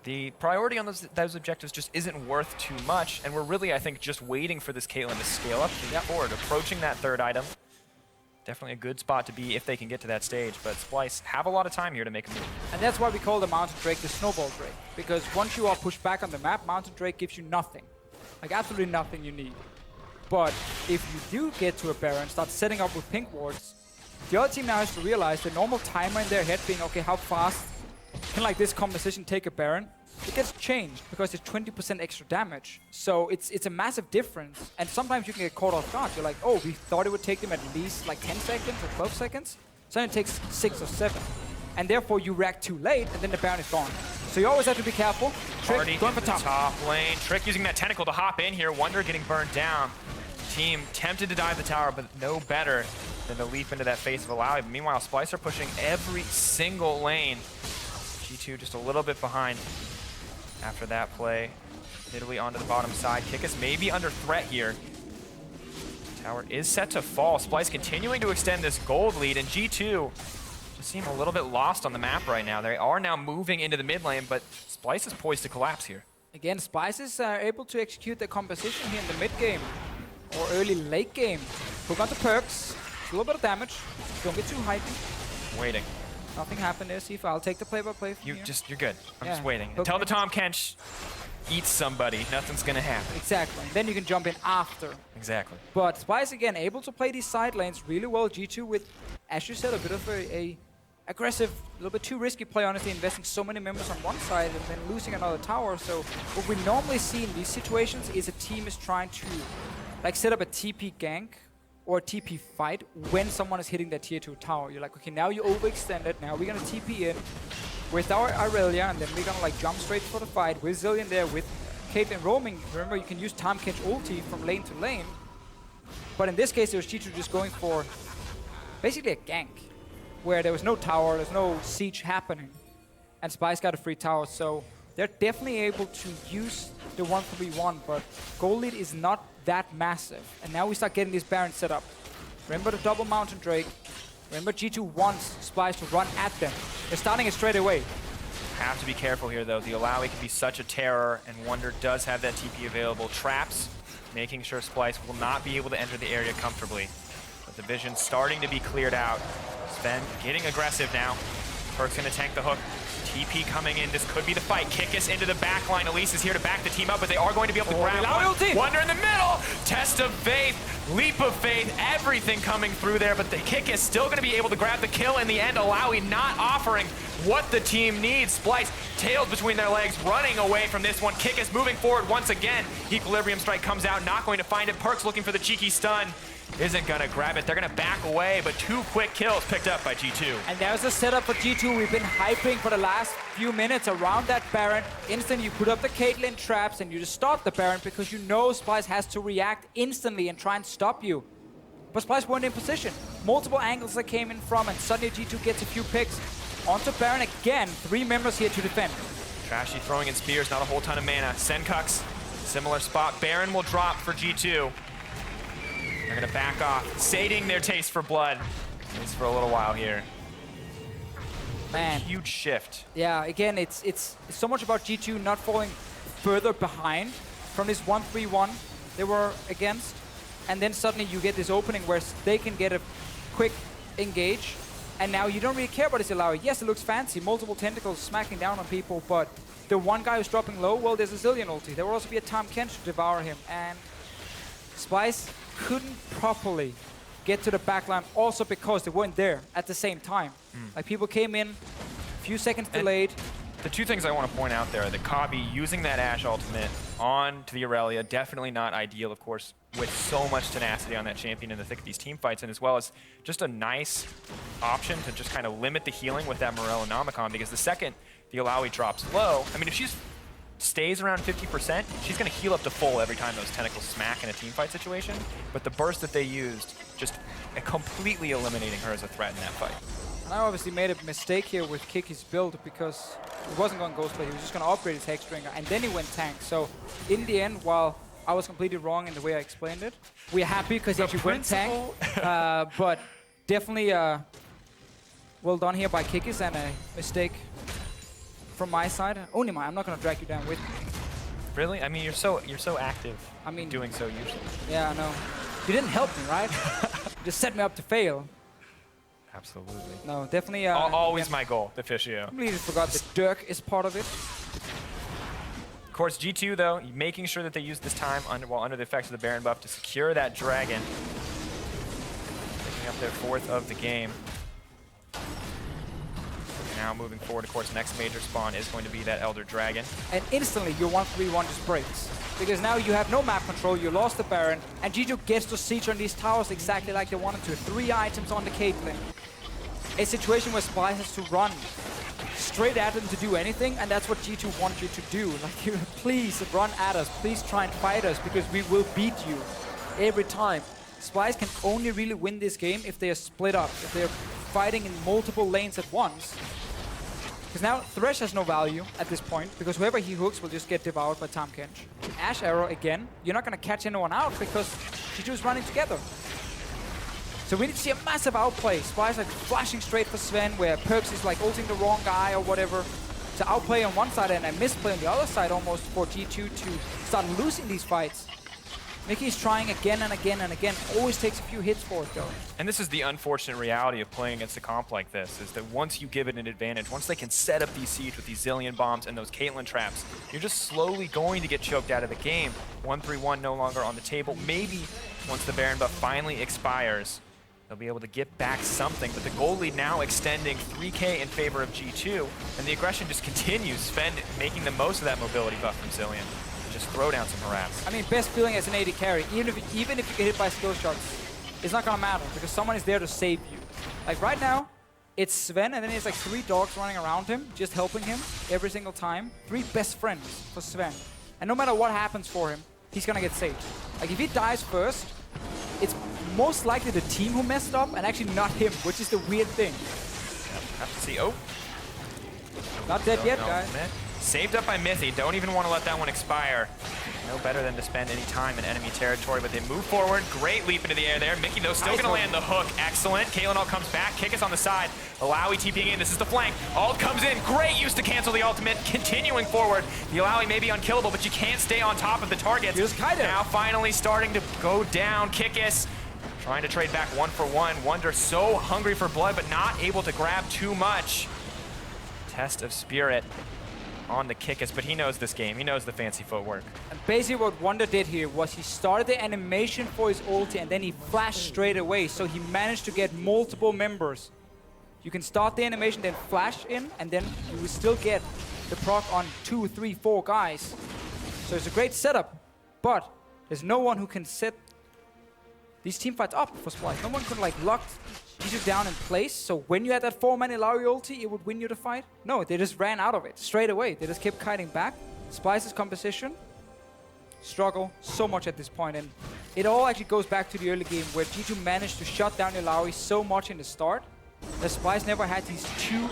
the priority on those objectives just isn't worth too much, and we're really, I think, just waiting for this Caitlyn to scale up forward, approaching that third item. Definitely a good spot to be if they can get to that stage, but Splyce have a lot of time here to make a move. And that's why we call the Mountain Drake the Snowball Drake, because once you are pushed back on the map, Mountain Drake gives you nothing. Like absolutely nothing you need. But if you do get to a Baron, start setting up with pink wards, the other team now has to realize the normal timer in their head being, okay, how fast can like this composition take a Baron? It gets changed because it's 20% extra damage. So it's a massive difference. And sometimes you can get caught off guard. You're like, oh, we thought it would take them at least like 10 seconds or 12 seconds. So then it takes 6 or 7. And therefore you react too late and then the Baron is gone. So you always have to be careful. Trick going for top lane. Trick using that tentacle to hop in here. Wunder getting burned down. Team tempted to dive the tower, but no better than to leap into that face of Illaoi. But meanwhile, Splyce are pushing every single lane. G2 just a little bit behind. after that play. Nidalee onto the bottom side. Kikis may be under threat here. Tower is set to fall. Splyce continuing to extend this gold lead, and G2 just seem a little bit lost on the map right now. They are now moving into the mid lane, but Splyce is poised to collapse here. Again, Splyce is able to execute the composition here in the mid game or early late game. Hook onto PerkZ. A little bit of damage. Don't get too hypey. Waiting. Nothing happened there, Tsepha. I'll take the play-by-play from here. You're good. I'm just waiting. Until the Tahm Kench eats somebody, nothing's gonna happen. Exactly. Then you can jump in after. Exactly. But Splyce, again, able to play these side lanes really well. G2 with, as you said, a bit of a aggressive, a little bit too risky play, honestly, investing so many members on one side and then losing another tower. So what we normally see in these situations is a team is trying to like set up a TP gank or a TP fight when someone is hitting that tier 2 tower. You're like, okay, now you overextended, now we're gonna TP in with our Irelia, and then we're gonna like jump straight for the fight with Zilean there, with Caitlyn roaming. Remember, you can use Tahm Kench ulti from lane to lane. But in this case, it was G2 just going for basically a gank, where there was no tower, there's no siege happening, and Splyce got a free tower, so they're definitely able to use the 1v1, but gold lead is not that massive. And now we start getting this Baron set up. Remember the double Mountain Drake. Remember G2 wants Splyce to run at them. They're starting it straight away. Have to be careful here, though. The Illaoi can be such a terror, and Wunder does have that TP available. Traps, making sure Splyce will not be able to enter the area comfortably. But the vision's starting to be cleared out. Zven getting aggressive now. PerkZ gonna tank the hook. TP coming in. This could be the fight. Kikis into the back line. Elise is here to back the team up, but they are going to be able to grab one. Wunder in the middle. Test of faith. Leap of faith. Everything coming through there, but the Kikis still going to be able to grab the kill in the end. Illaoi not offering what the team needs. Splyce tails between their legs, running away from this one. Kikis moving forward once again. Equilibrium strike comes out, not going to find it. PerkZ looking for the cheeky stun. Isn't gonna grab it. They're gonna back away, but 2 quick kills picked up by G2. And there's a setup for G2. We've been hyping for the last few minutes around that Baron. Instant, you put up the Caitlyn traps and you just stop the Baron because you know Splyce has to react instantly and try and stop you. But Splyce weren't in position. Multiple angles that came in from, and suddenly G2 gets a few picks. Onto Baron again. 3 members here to defend. Trashy throwing in spears, not a whole ton of mana. Sencux, similar spot. Baron will drop for G2. They're gonna back off, sating their taste for blood, at least for a little while here. Man, huge shift. Yeah, again, it's so much about G2 not falling further behind from this 1-3-1 they were against, and then suddenly you get this opening where they can get a quick engage, and now you don't really care about this Illaoi. Yes, it looks fancy, multiple tentacles smacking down on people, but the one guy who's dropping low, well, there's a Zilean ulti. There will also be a Tahm Kench to devour him, and Splyce couldn't properly get to the backline also because they weren't there at the same time. Like, people came in, a few seconds delayed. The 2 things I want to point out there, the Kobbe using that Ashe ultimate on to the Irelia, definitely not ideal, of course, with so much tenacity on that champion in the thick of these team fights, and as well as just a nice option to just kind of limit the healing with that Morellonomicon, because the second the Illaoi drops low, I mean, if she's stays around 50%, she's going to heal up to full every time those tentacles smack in a team fight situation. But the burst that they used, just completely eliminating her as a threat in that fight. And I obviously made a mistake here with Kikis' build because he wasn't going Ghostblade, he was just going to upgrade his Hexbringer, and then he went tank. So in the end, while I was completely wrong in the way I explained it, we're happy because he actually went tank. But definitely well done here by Kikis, and a mistake from my side. Only I'm not gonna drag you down with me. Really? I mean, you're so active. I mean, doing so usually. Yeah, I know. You didn't help me, right? You just set me up to fail. Absolutely. No, definitely. Always my goal, Deficio. I completely forgot that Dirk is part of it. Of course, G2 though, making sure that they use this time while under the effects of the Baron buff to secure that dragon. Picking up their 4th of the game. Now moving forward, of course, next major spawn is going to be that Elder Dragon. And instantly your 1-3-1 just breaks. Because now you have no map control, you lost the Baron, and G2 gets to siege on these towers exactly like they wanted to. 3 items on the Caitlyn. A situation where Splyce has to run straight at them to do anything, and that's what G2 want you to do. Like, please run at us, please try and fight us, because we will beat you every time. Splyce can only really win this game if they are split up, if they are fighting in multiple lanes at once. Because now Thresh has no value at this point, because whoever he hooks will just get devoured by Tahm Kench. Ashe arrow again. You're not going to catch anyone out because G2 is running together. So we need to see a massive outplay. Splyce like flashing straight for Zven, where PerkZ is like ulting the wrong guy or whatever to outplay on one side and a misplay on the other side almost for G2 to start losing these fights. Mikyx is trying again and again and again. Always takes a few hits for it though. And this is the unfortunate reality of playing against a comp like this, is that once you give it an advantage, once they can set up these siege with these Zilean bombs and those Caitlyn traps, you're just slowly going to get choked out of the game. 1-3-1 no longer on the table. Maybe once the Baron buff finally expires, they'll be able to get back something, but the goal lead now extending 3K in favor of G2, and the aggression just continues. Zven making the most of that mobility buff from Zilean. Just throw down some harass. I mean, best feeling as an AD carry, even if you get hit by skill shots, it's not gonna matter because someone is there to save you. Like right now, it's Zven, and then there's like 3 dogs running around him, just helping him every single time. 3 best friends for Zven. And no matter what happens for him, he's gonna get saved. Like if he dies first, it's most likely the team who messed up and actually not him, which is the weird thing. Yeah, have to see. Oh. Not dead yet, guys. Saved up by Mithy. Don't even want to let that one expire. No better than to spend any time in enemy territory, but they move forward. Great leap into the air there. Mikyx, though, still going to land the hook. Excellent. Caitlyn all comes back. Kikis on the side. Illaoi TPing in. This is the flank. Ult comes in. Great use to cancel the ultimate. Continuing forward. The Illaoi may be unkillable, but you can't stay on top of the targets. Now finally starting to go down. Kikis trying to trade back 1-for-1. Wunder so hungry for blood, but not able to grab too much. Test of spirit on the Kikis, but he knows this game. He knows the fancy footwork. And basically what Wunder did here was he started the animation for his ulti and then he flashed straight away, so he managed to get multiple members. You can start the animation, then flash in, and then you will still get the proc on 2, 3, 4 guys. So it's a great setup, but there's no one who can set these team fights up for Splyce. No one could like lock G2 down in place, so when you had that 4-man Illaoi ulti, it would win you the fight. No, they just ran out of it straight away. They just kept kiting back. Splyce's composition struggle so much at this point, and it all actually goes back to the early game where G2 managed to shut down Illaoi so much in the start that Splyce never had these 2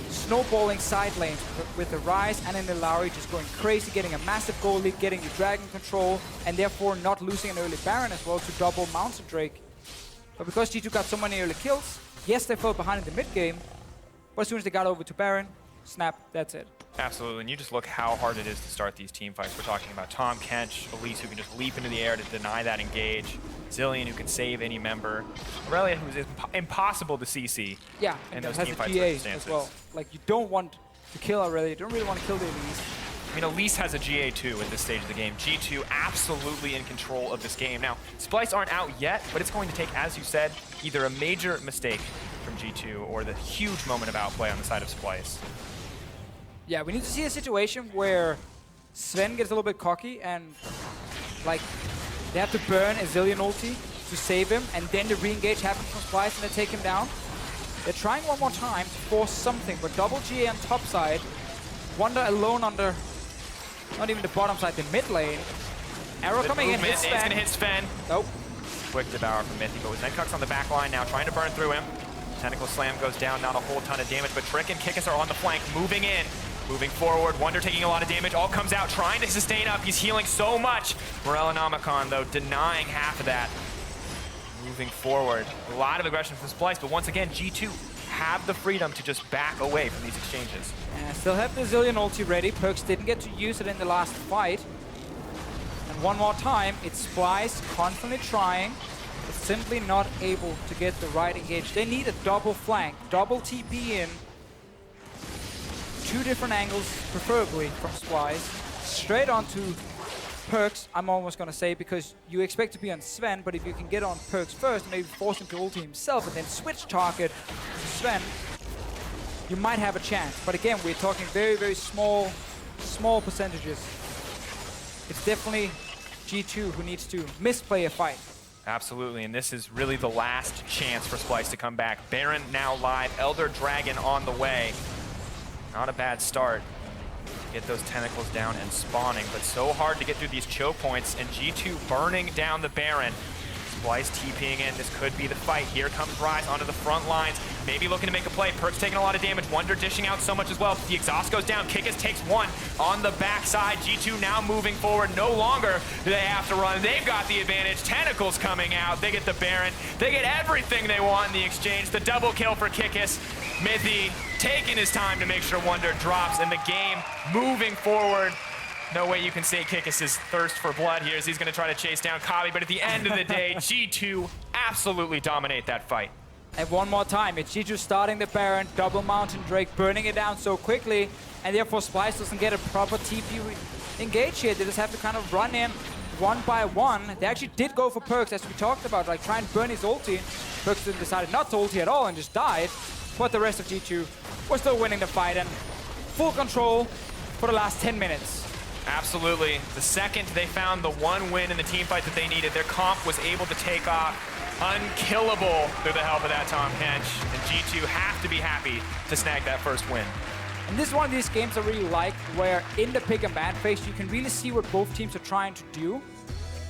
snowballing side lanes with the Ryze and an Illaoi just going crazy, getting a massive goal lead, getting the dragon control, and therefore not losing an early Baron as well to double Mountain Drake. But because G2 got so many early kills, yes, they fell behind in the mid game, but as soon as they got over to Baron, snap, that's it. Absolutely, and you just look how hard it is to start these team fights. We're talking about Tahm Kench, Elise who can just leap into the air to deny that engage, Zilean who can save any member, Irelia who is impossible to CC. Yeah, in and those has team a fight GA circumstances as well. Like you don't want to kill Irelia, you don't really want to kill the Elise. I mean, Elise has a GA2 at this stage of the game. G2 absolutely in control of this game. Now, Splyce aren't out yet, but it's going to take, as you said, either a major mistake from G2 or the huge moment of outplay on the side of Splyce. Yeah, we need to see a situation where Zven gets a little bit cocky and like they have to burn a Zilean ulti to save him, and then the re-engage happens from Splyce and they take him down. They're trying one more time to force something, but double GA on top side. Wunder alone under, not even the bottom side, the mid lane. Arrow coming in, hits Sven. It's gonna hit Sven. Nope. Quick devour from Mithy, but with Sencux on the back line now, trying to burn through him. Tentacle slam goes down, not a whole ton of damage, but Trick and Kikis are on the flank, moving in. Moving forward, Wunder taking a lot of damage, all comes out, trying to sustain up. He's healing so much. Morellonomicon, though, denying half of that. Moving forward, a lot of aggression from Splyce, but once again, G2 have the freedom to just back away from these exchanges. Still have the Zilean ulti ready. PerkZ didn't get to use it in the last fight. And one more time, it's Splyce constantly trying, but simply not able to get the right engage. They need a double flank, double TP in. 2 different angles, preferably from Splyce. Straight onto PerkZ, I'm almost going to say, because you expect to be on Zven, but if you can get on PerkZ first, maybe force him to ulti himself and then switch target to Zven, you might have a chance. But again, we're talking very, very small percentages. It's definitely G2 who needs to misplay a fight. Absolutely, and this is really the last chance for Splyce to come back. Baron now live, Elder Dragon on the way. Not a bad start. Get those tentacles down and spawning, but so hard to get through these choke points, and G2 burning down the Baron. Splyce TPing in. This could be the fight. Here comes Ryze onto the front lines. Maybe looking to make a play. PerkZ taking a lot of damage. Wunder dishing out so much as well. The exhaust goes down. Kikis takes one on the backside. G2 now moving forward. No longer do they have to run. They've got the advantage. Tentacles coming out. They get the Baron. They get everything they want in the exchange. The double kill for Kikis. Mithy taking his time to make sure Wunder drops, and the game moving forward. No way you can say Kikis' thirst for blood here as he's going to try to chase down Kobbe, but at the end of the day, G2 absolutely dominate that fight. And one more time, it's G2 starting the Baron, double Mountain Drake, burning it down so quickly, and therefore Splyce doesn't get a proper TP engage here. They just have to kind of run in one by one. They actually did go for PerkZ, as we talked about, like try and burn his ulti. PerkZ decided not to ulti at all and just died, but the rest of G2 were still winning the fight and full control for the last 10 minutes. Absolutely. The second they found the one win in the team fight that they needed, their comp was able to take off unkillable through the help of that Tahm Kench. And G2 have to be happy to snag that first win. And this is one of these games I really like, where in the pick and ban phase, you can really see what both teams are trying to do.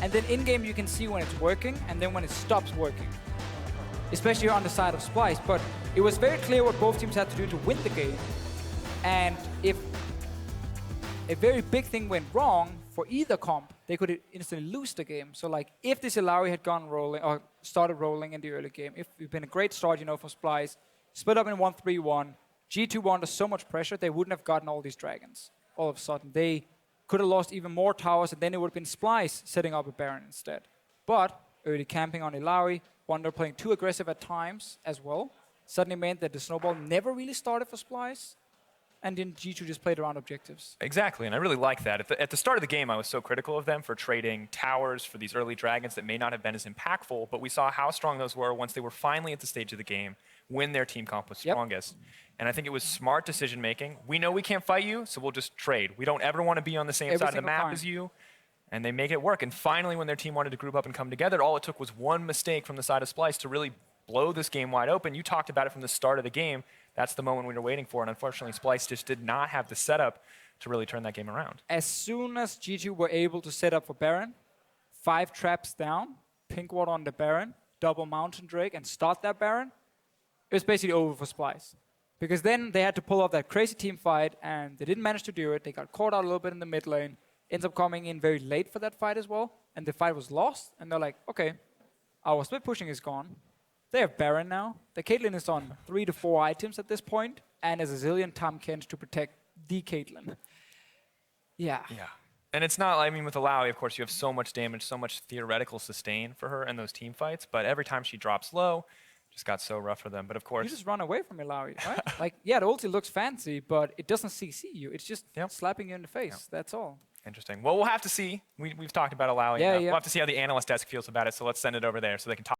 And then in-game, you can see when it's working, and then when it stops working. Especially on the side of Splyce. But it was very clear what both teams had to do to win the game. And if a very big thing went wrong for either comp, they could instantly lose the game. So like, if this Illaoi had gone rolling, or started rolling in the early game, if it's been a great start, you know, for Splyce, split up in 1-3-1, G2 were under so much pressure, they wouldn't have gotten all these dragons. All of a sudden, they could have lost even more towers, and then it would have been Splyce setting up a Baron instead. But early camping on Illaoi, Wunder playing too aggressive at times as well, suddenly meant that the snowball never really started for Splyce. And then G2 just played around objectives. Exactly, and I really like that. At the start of the game, I was so critical of them for trading towers for these early dragons that may not have been as impactful, but we saw how strong those were once they were finally at the stage of the game when their team comp was strongest. And I think it was smart decision-making. We know we can't fight you, so we'll just trade. We don't ever want to be on the same side of the map as you. And they make it work. And finally, when their team wanted to group up and come together, all it took was one mistake from the side of Splyce to really blow this game wide open. You talked about it from the start of the game. That's the moment we were waiting for, and unfortunately, Splyce just did not have the setup to really turn that game around. As soon as G2 were able to set up for Baron, 5 traps down, pink ward on the Baron, double Mountain Drake, and start that Baron, it was basically over for Splyce. Because then they had to pull off that crazy team fight, and they didn't manage to do it. They got caught out a little bit in the mid lane, ends up coming in very late for that fight as well, and the fight was lost, and they're like, okay, our split pushing is gone. They have Baron now. The Caitlyn is on 3 to 4 items at this point, and as a Zilean Tahm Kench to protect the Caitlyn. Yeah. And it's not, I mean, with Illaoi, of course, you have so much damage, so much theoretical sustain for her in those team fights, but every time she drops low, just got so rough for them. But of course... You just run away from Illaoi, right? Like, yeah, the ulti looks fancy, but it doesn't CC you. It's just slapping you in the face. That's all. Interesting. Well, we'll have to see. We've talked about Illaoi. Yeah. We'll have to see how the analyst desk feels about it, so let's send it over there so they can talk